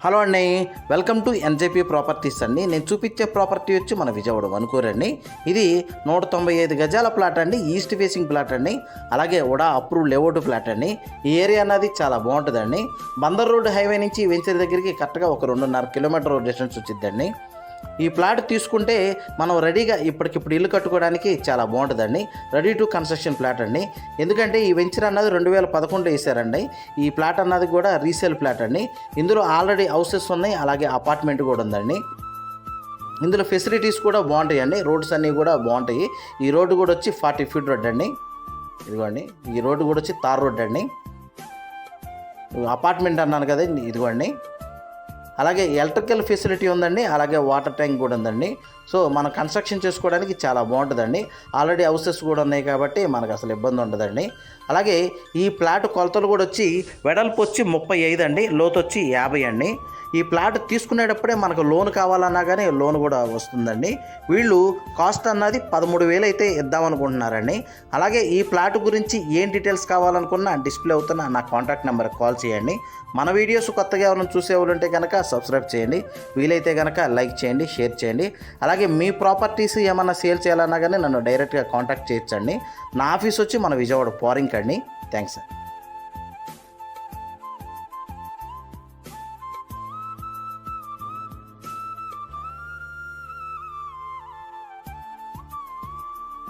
Hello అండి, welcome to NJP properties అండి. నేను చూపించే ప్రాపర్టీ వచ్చి మన విజయవాడ వనుకూరండి. ఇది 195 గజాల ప్లాట్ అండి, ఈస్ట్ ఫేసింగ్ ప్లాట్ అండి. అలాగే ఉడా అప్రూవ్ లేఅవుట్ ప్లాట్ అండి. ఈ ఏరియా అన్నది చాలా బాగుంటుందండి. బందర్ రోడ్ హైవే నుంచి వెంచర్ దగ్గరికి కరెక్ట్గా ఒక 2.5 కిలోమీటర్ డిస్టెన్స్ వచ్చిందండి. ఈ ప్లాట్ తీసుకుంటే మనం రెడీగా ఇప్పటికిప్పుడు ఇల్లు కట్టుకోవడానికి చాలా బాగుంటుందండి. రెడీ టు కన్స్ట్రక్షన్ ప్లాట్ అండి. ఎందుకంటే ఈ వెంచర్ అన్నది 2011 వేసారండి. ఈ ప్లాట్ అన్నది కూడా రీసేల్ ప్లాట్ అండి. ఇందులో ఆల్రెడీ హౌసెస్ ఉన్నాయి, అలాగే అపార్ట్మెంట్ కూడా ఉందండి. ఇందులో ఫెసిలిటీస్ కూడా బాగుంటాయండి. రోడ్స్ అన్నీ కూడా బాగుంటాయి. ఈ రోడ్డు కూడా వచ్చి 40 ఫీట్ రోడ్ అండి. ఇదిగోండి, ఈ రోడ్డు కూడా వచ్చి తార్ రోడ్ అండి. అపార్ట్మెంట్ అన్నాను కదా, ఇదిగోండి. అలాగే ఎలక్ట్రికల్ ఫెసిలిటీ ఉందండి, అలాగే వాటర్ ట్యాంక్ కూడా ఉందండి. సో మనం కన్స్ట్రక్షన్ చేసుకోవడానికి చాలా బాగుంటుందండి. ఆల్రెడీ హౌసెస్ కూడా ఉన్నాయి కాబట్టి మనకు అసలు ఇబ్బంది ఉండదండి. అలాగే ఈ ప్లాట్ కొలతలు కూడా వచ్చి వెడల్పు వచ్చి 35 అండి, లోతు వచ్చి 50 అండి. ఈ ప్లాట్ తీసుకునేటప్పుడే మనకు లోన్ కావాలన్నా కానీ లోన్ కూడా వస్తుందండి. వీళ్ళు కాస్ట్ అన్నది 13,000 అయితే ఇద్దామనుకుంటున్నారండి. అలాగే ఈ ప్లాట్ గురించి ఏం డీటెయిల్స్ కావాలనుకున్నా డిస్ప్లే అవుతున్న నా కాంటాక్ట్ నెంబర్కి కాల్ చేయండి. మన వీడియోస్ కొత్తగా ఎవరైనా చూసేవాళ్ళు ఉంటే కనుక సబ్స్క్రైబ్ చేయండి. వీలైతే కనుక లైక్ చేయండి, షేర్ చేయండి. అలాగే మీ ప్రాపర్టీస్ ఏమన్నా సేల్ చేయాలన్నా కానీ నన్ను డైరెక్ట్గా కాంటాక్ట్ చేయొచ్చండి. నా ఆఫీస్ వచ్చి మన విజయవాడ పోరింగ్ అండి. థ్యాంక్స్.